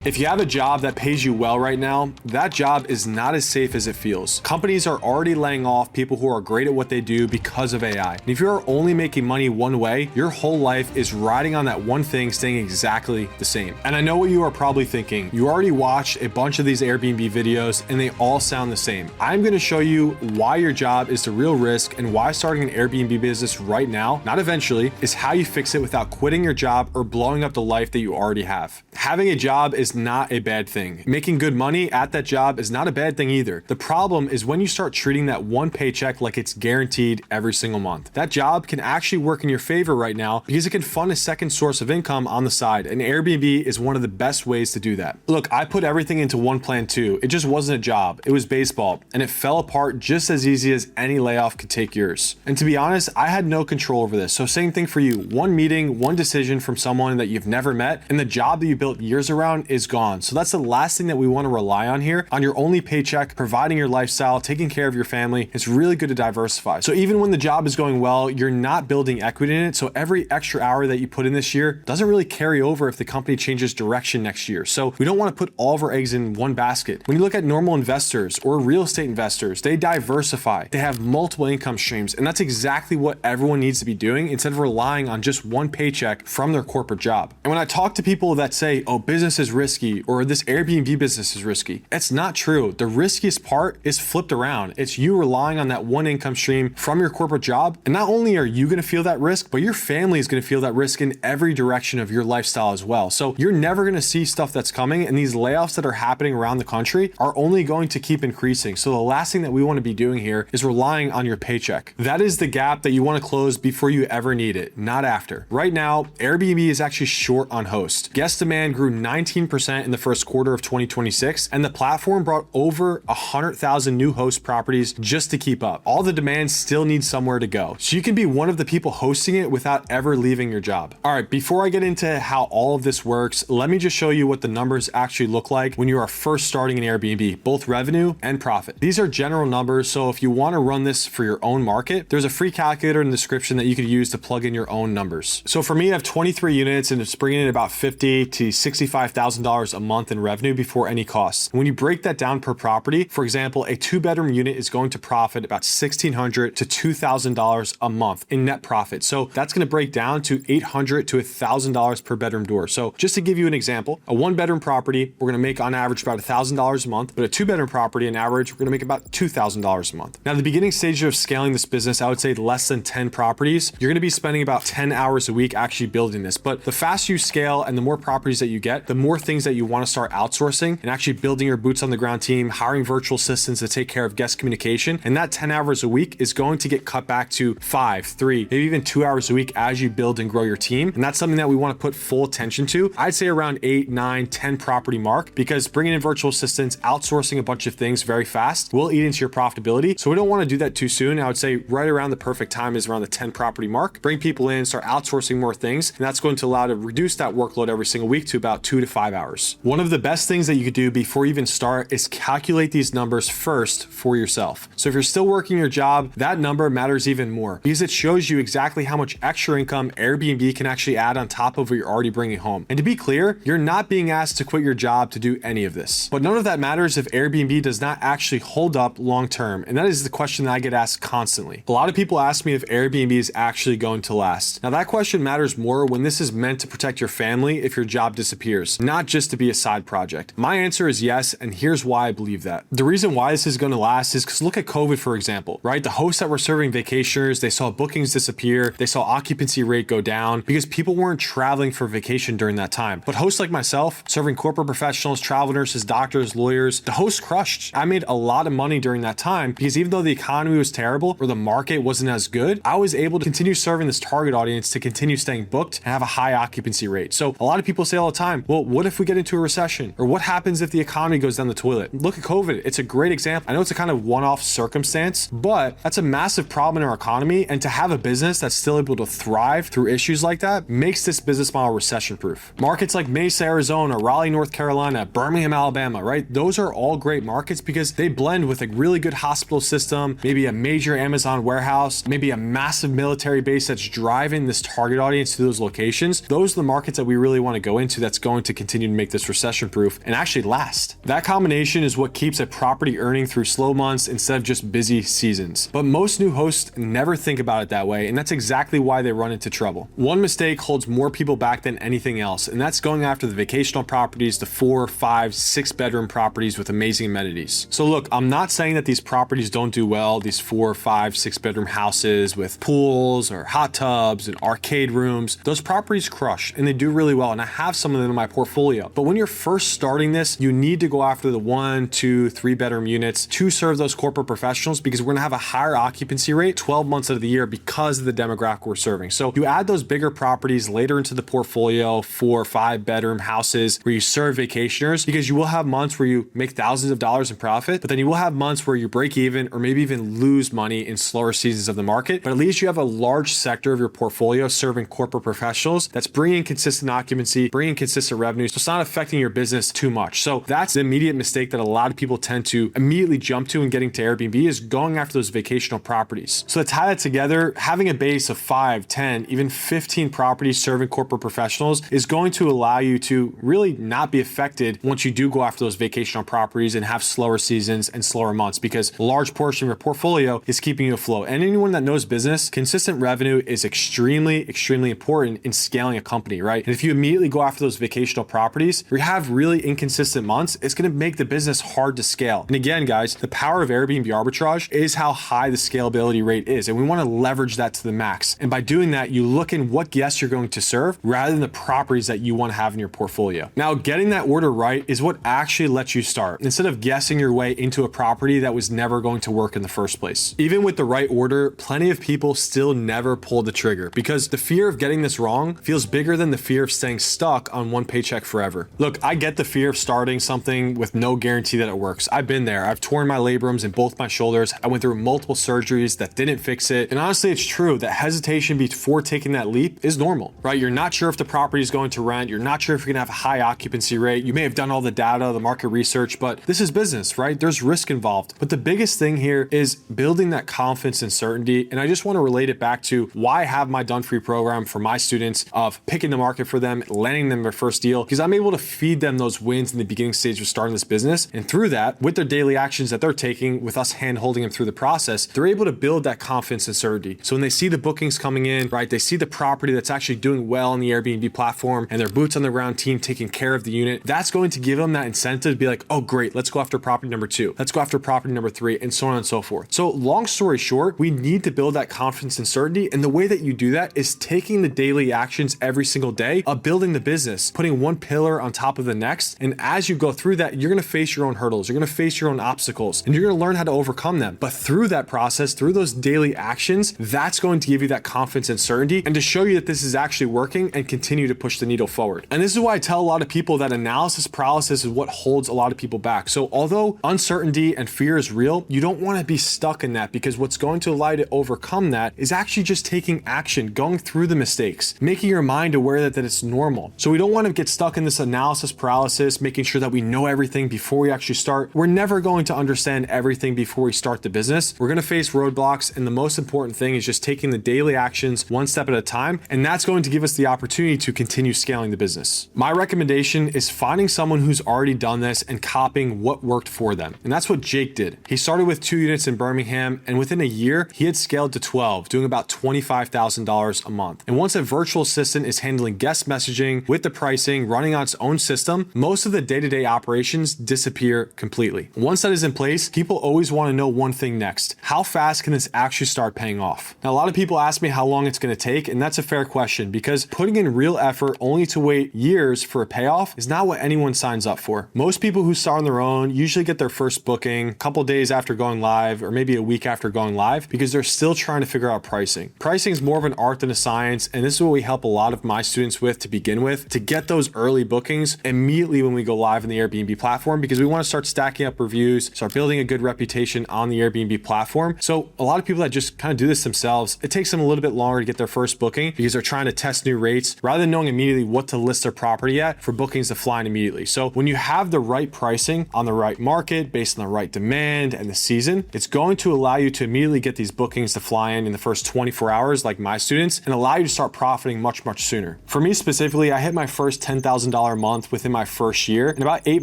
If you have a job that pays you well right now, that job is not as safe as it feels. Companies are already laying off people who are great at what they do because of AI. And if you're only making money one way, your whole life is riding on that one thing staying exactly the same. And I know what you are probably thinking. You already watched a bunch of these Airbnb videos and they all sound the same. I'm going to show you why your job is the real risk and why starting an Airbnb business right now, not eventually, is how you fix it without quitting your job or blowing up the life that you already have. Having a job is not a bad thing. Making good money at that job is not a bad thing either. The problem is when you start treating that one paycheck like it's guaranteed every single month. That job can actually work in your favor right now because it can fund a second source of income on the side, and Airbnb is one of the best ways to do that. Look, I put everything into one plan too. It just wasn't a job. It was baseball, and it fell apart just as easy as any layoff could take yours. And to be honest, I had no control over this. So same thing for you. One meeting, one decision from someone that you've never met, and the job that you built years around is gone. So that's the last thing that we want to rely on here. On your only paycheck, providing your lifestyle, taking care of your family, it's really good to diversify. So even when the job is going well, you're not building equity in it. So every extra hour that you put in this year doesn't really carry over if the company changes direction next year. So we don't want to put all of our eggs in one basket. When you look at normal investors or real estate investors, they diversify. They have multiple income streams. And that's exactly what everyone needs to be doing instead of relying on just one paycheck from their corporate job. And when I talk to people that say, oh, business is risky, or this Airbnb business is risky, it's not true. The riskiest part is flipped around. It's you relying on that one income stream from your corporate job. And not only are you going to feel that risk, but your family is going to feel that risk in every direction of your lifestyle as well. So you're never going to see stuff that's coming, and these layoffs that are happening around the country are only going to keep increasing. So the last thing that we want to be doing here is relying on your paycheck. That is the gap that you want to close before you ever need it, not after. Right now, Airbnb is actually short on hosts. Guest demand grew 19% in the first quarter of 2026, and the platform brought over 100,000 new host properties just to keep up. All the demand still needs somewhere to go. So you can be one of the people hosting it without ever leaving your job. All right, before I get into how all of this works, let me just show you what the numbers actually look like when you are first starting an Airbnb, both revenue and profit. These are general numbers, so if you want to run this for your own market, there's a free calculator in the description that you could use to plug in your own numbers. So for me, I have 23 units and it's bringing in about $50,000 to $65,000 a month in revenue before any costs. When you break that down per property, for example, a 2-bedroom unit is going to profit about $1,600 to $2,000 a month in net profit. So that's going to break down to $800 to $1,000 per bedroom door. So just to give you an example, a 1-bedroom property, we're going to make on average about $1,000 a month, but a 2-bedroom property, on average, we're going to make about $2,000 a month. Now, the beginning stage of scaling this business, I would say less than 10 properties, you're going to be spending about 10 hours a week actually building this. But the faster you scale and the more properties that you get, the more things that you want to start outsourcing and actually building your boots on the ground team, hiring virtual assistants to take care of guest communication. And that 10 hours a week is going to get cut back to 5, 3, maybe even 2 hours a week as you build and grow your team. And that's something that we want to put full attention to. I'd say around 8, 9, 10 property mark, because bringing in virtual assistants, outsourcing a bunch of things very fast will eat into your profitability. So we don't want to do that too soon. I would say right around the perfect time is around the 10 property mark. Bring people in, start outsourcing more things, and that's going to allow to reduce that workload every single week to about 2 to 5 hours. One of the best things that you could do before you even start is calculate these numbers first for yourself. So if you're still working your job, that number matters even more because it shows you exactly how much extra income Airbnb can actually add on top of what you're already bringing home. And to be clear, you're not being asked to quit your job to do any of this. But none of that matters if Airbnb does not actually hold up long term. And that is the question that I get asked constantly. A lot of people ask me if Airbnb is actually going to last. Now that question matters more when this is meant to protect your family if your job disappears, not just to be a side project. My answer is yes, and here's why I believe that. The reason why this is going to last is because look at COVID, for example, right? The hosts that were serving vacationers, they saw bookings disappear, they saw occupancy rate go down because people weren't traveling for vacation during that time. But hosts like myself, serving corporate professionals, travel nurses, doctors, lawyers, the hosts crushed. I made a lot of money during that time because even though the economy was terrible or the market wasn't as good, I was able to continue serving this target audience to continue staying booked and have a high occupancy rate. So a lot of people say all the time, well, what if we get into a recession? Or what happens if the economy goes down the toilet? Look at COVID. It's a great example. I know it's a kind of one-off circumstance, but that's a massive problem in our economy. And to have a business that's still able to thrive through issues like that makes this business model recession-proof. Markets like Mesa, Arizona, Raleigh, North Carolina, Birmingham, Alabama, right? Those are all great markets because they blend with a really good hospital system, maybe a major Amazon warehouse, maybe a massive military base that's driving this target audience to those locations. Those are the markets that we really want to go into that's going to continue to make this recession proof and actually last. That combination is what keeps a property earning through slow months instead of just busy seasons. But most new hosts never think about it that way, and that's exactly why they run into trouble. One mistake holds more people back than anything else, and that's going after the vacational properties, the 4, 5, 6 bedroom properties with amazing amenities. So look, I'm not saying that these properties don't do well, these 4, 5, 6 bedroom houses with pools or hot tubs and arcade rooms. Those properties crush and they do really well, and I have some of them in my portfolio. But when you're first starting this, you need to go after the 1, 2, 3 bedroom units to serve those corporate professionals, because we're gonna have a higher occupancy rate 12 months out of the year because of the demographic we're serving. So you add those bigger properties later into the portfolio, 4 or 5 bedroom houses where you serve vacationers, because you will have months where you make thousands of dollars in profit, but then you will have months where you break even or maybe even lose money in slower seasons of the market. But at least you have a large sector of your portfolio serving corporate professionals that's bringing consistent occupancy, bringing consistent revenue, so it's not affecting your business too much. So that's the immediate mistake that a lot of people tend to immediately jump to in getting to Airbnb, is going after those vacational properties. So to tie that together, having a base of 5, 10, even 15 properties serving corporate professionals is going to allow you to really not be affected once you do go after those vacational properties and have slower seasons and slower months, because a large portion of your portfolio is keeping you afloat. And anyone that knows business, consistent revenue is extremely important in scaling a company, right? And if you immediately go after those vacational properties, you have really inconsistent months, it's going to make the business hard to scale. And again, guys, the power of Airbnb arbitrage is how high the scalability rate is, and we want to leverage that to the max. And by doing that, you look in what guests you're going to serve rather than the properties that you want to have in your portfolio. Now, getting that order right is what actually lets you start, instead of guessing your way into a property that was never going to work in the first place. Even with the right order, plenty of people still never pull the trigger, because the fear of getting this wrong feels bigger than the fear of staying stuck on one paycheck forever. Look, I get the fear of starting something with no guarantee that it works. I've been there. I've torn my labrums in both my shoulders. I went through multiple surgeries that didn't fix it. And honestly, it's true that hesitation before taking that leap is normal, right? You're not sure if the property is going to rent. You're not sure if you're gonna have a high occupancy rate. You may have done all the data, the market research, but this is business, right? There's risk involved. But the biggest thing here is building that confidence and certainty. And I just want to relate it back to why I have my Done For You program for my students, of picking the market for them, landing them their first deal, because I'm able to feed them those wins in the beginning stage of starting this business. And through that, with their daily actions that they're taking, with us hand holding them through the process, they're able to build that confidence and certainty. So when they see the bookings coming in, right, they see the property that's actually doing well on the Airbnb platform and their boots on the ground team taking care of the unit, that's going to give them that incentive to be like, oh great, let's go after property number 2. Let's go after property number 3, and so on and so forth. So long story short, we need to build that confidence and certainty. And the way that you do that is taking the daily actions every single day of building the business, putting one pillar on top of the next. And as you go through that, you're going to face your own hurdles. You're going to face your own obstacles, and you're going to learn how to overcome them. But through that process, through those daily actions, that's going to give you that confidence and certainty, and to show you that this is actually working and continue to push the needle forward. And this is why I tell a lot of people that analysis paralysis is what holds a lot of people back. So although uncertainty and fear is real, you don't want to be stuck in that, because what's going to allow you to overcome that is actually just taking action, going through the mistakes, making your mind aware that it's normal. So we don't want to get stuck in this analysis paralysis, making sure that we know everything before we actually start. We're never going to understand everything before we start the business. We're going to face roadblocks, and the most important thing is just taking the daily actions one step at a time, and that's going to give us the opportunity to continue scaling the business. My recommendation is finding someone who's already done this and copying what worked for them. And that's what Jake did. He started with 2 units in Birmingham, and within a year, he had scaled to 12, doing about $25,000 a month. And once a virtual assistant is handling guest messaging with the pricing, running on its own system, most of the day-to-day operations disappear completely. Once that is in place, people always want to know one thing next: how fast can this actually start paying off? Now, a lot of people ask me how long it's going to take, and that's a fair question, because putting in real effort only to wait years for a payoff is not what anyone signs up for. Most people who start on their own usually get their first booking a couple days after going live, or maybe a week after going live, because they're still trying to figure out pricing. Pricing is more of an art than a science, and this is what we help a lot of my students with to begin with, to get those early bookings immediately when we go live in the Airbnb platform, because we want to start stacking up reviews, start building a good reputation on the Airbnb platform. So a lot of people that just kind of do this themselves, it takes them a little bit longer to get their first booking, because they're trying to test new rates rather than knowing immediately what to list their property at for bookings to fly in immediately. So when you have the right pricing on the right market based on the right demand and the season, it's going to allow you to immediately get these bookings to fly in the first 24 hours like my students, and allow you to start profiting much sooner. For me specifically, I hit my first $10,000 $40,000 a month within my first year. And about 8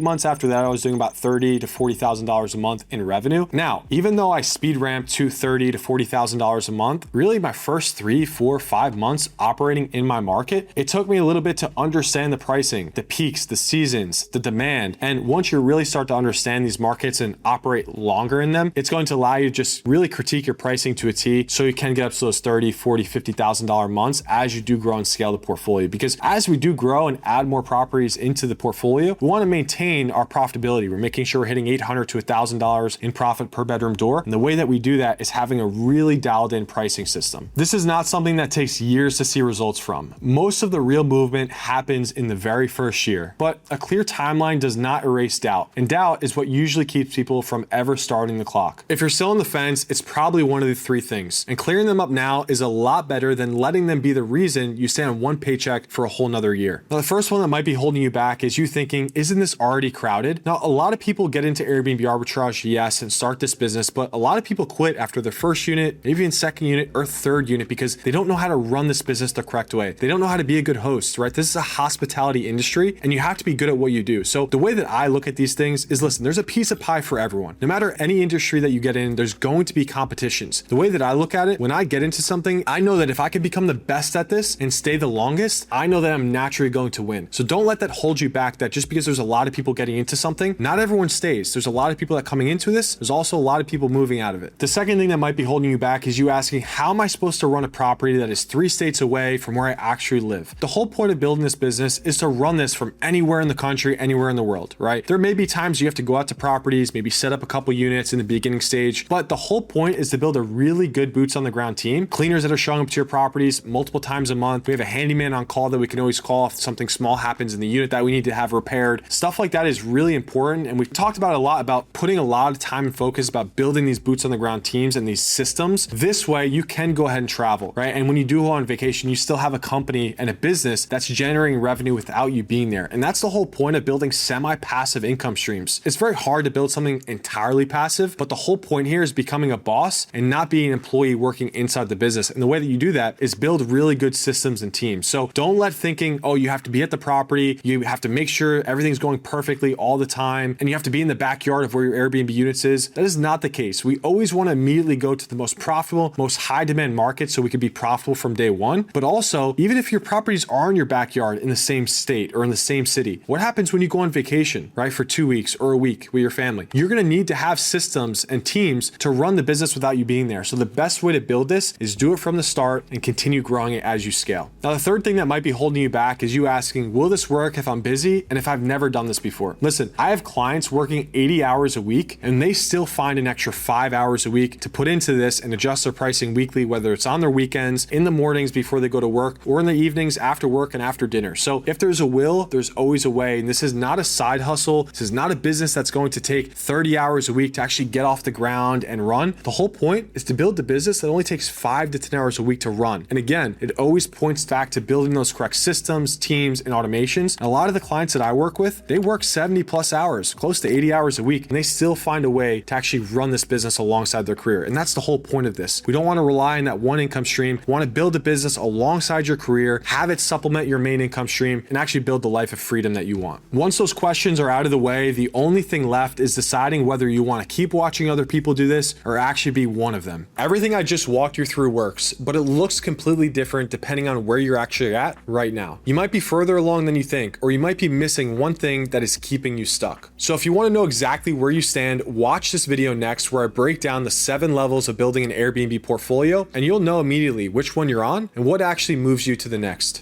months after that, I was doing about $30,000 to $40,000 a month in revenue. Now, even though I speed ramped to $30,000 to $40,000 a month, really my first 3, 4, 5 months operating in my market, it took me a little bit to understand the pricing, the peaks, the seasons, the demand. And once you really start to understand these markets and operate longer in them, it's going to allow you to just really critique your pricing to a T so you can get up to those $30,000, $40,000, $50,000 months as you do grow and scale the portfolio. Because as we do grow and add more properties into the portfolio, we want to maintain our profitability. We're making sure we're hitting $800 to $1,000 in profit per bedroom door. And the way that we do that is having a really dialed in pricing system. This is not something that takes years to see results from. Most of the real movement happens in the very first year, but a clear timeline does not erase doubt. And doubt is what usually keeps people from ever starting the clock. If you're still on the fence, it's probably one of the three things. And clearing them up now is a lot better than letting them be the reason you stay on one paycheck for a whole nother year. Now, the first one that might be holding you back is you thinking, isn't this already crowded? Now, a lot of people get into Airbnb arbitrage, yes, and start this business, but a lot of people quit after their first unit, maybe in second unit or third unit because they don't know how to run this business the correct way. They don't know how to be a good host, right? This is a hospitality industry and you have to be good at what you do. So the way that I look at these things is, listen, there's a piece of pie for everyone. No matter any industry that you get in, there's going to be competitions. The way that I look at it, when I get into something, I know that if I can become the best at this and stay the longest, I know that I'm naturally going to win. So don't let that hold you back, that just because there's a lot of people getting into something, not everyone stays. There's a lot of people that are coming into this. There's also a lot of people moving out of it. The second thing that might be holding you back is you asking, how am I supposed to run a property that is 3 states away from where I actually live? The whole point of building this business is to run this from anywhere in the country, anywhere in the world, right? There may be times you have to go out to properties, maybe set up a couple units in the beginning stage, but the whole point is to build a really good boots on the ground team, cleaners that are showing up to your properties multiple times a month. We have a handyman on call that we can always call if something small happens in the unit that we need to have repaired. Stuff like that is really important. And we've talked about a lot about putting a lot of time and focus about building these boots on the ground teams and these systems. This way you can go ahead and travel, right? And when you do go on vacation, you still have a company and a business that's generating revenue without you being there. And that's the whole point of building semi-passive income streams. It's very hard to build something entirely passive, but the whole point here is becoming a boss and not being an employee working inside the business. And the way that you do that is build really good systems and teams. So don't let thinking, oh, you have to be at the property, you have to make sure everything's going perfectly all the time, and you have to be in the backyard of where your Airbnb units is. That is not the case. We always want to immediately go to the most profitable, most high demand market so we can be profitable from day one. But also, even if your properties are in your backyard in the same state or in the same city, what happens when you go on vacation, right? For 2 weeks or a week with your family? You're going to need to have systems and teams to run the business without you being there. So the best way to build this is do it from the start and continue growing it as you scale. Now, the third thing that might be holding you back is you asking, will this work if I'm busy and if I've never done this before? Listen, I have clients working 80 hours a week and they still find an extra 5 hours a week to put into this and adjust their pricing weekly, whether it's on their weekends, in the mornings before they go to work, or in the evenings after work and after dinner. So if there's a will, there's always a way. And this is not a side hustle. This is not a business that's going to take 30 hours a week to actually get off the ground and run. The whole point is to build a business that only takes 5 to 10 hours a week to run. And again, it always points back to building those correct systems, teams, and automations. And a lot of the clients that I work with, they work 70 plus hours, close to 80 hours a week, and they still find a way to actually run this business alongside their career. And that's the whole point of this. We don't want to rely on that one income stream. We want to build a business alongside your career, have it supplement your main income stream, and actually build the life of freedom that you want. Once those questions are out of the way, the only thing left is deciding whether you want to keep watching other people do this or actually be one of them. Everything I just walked you through works, but it looks completely different depending on where you're actually at right now. You might be further along than you think, or you might be missing one thing that is keeping you stuck. So if you want to know exactly where you stand, watch this video next where I break down the 7 levels of building an Airbnb portfolio, and you'll know immediately which one you're on and what actually moves you to the next.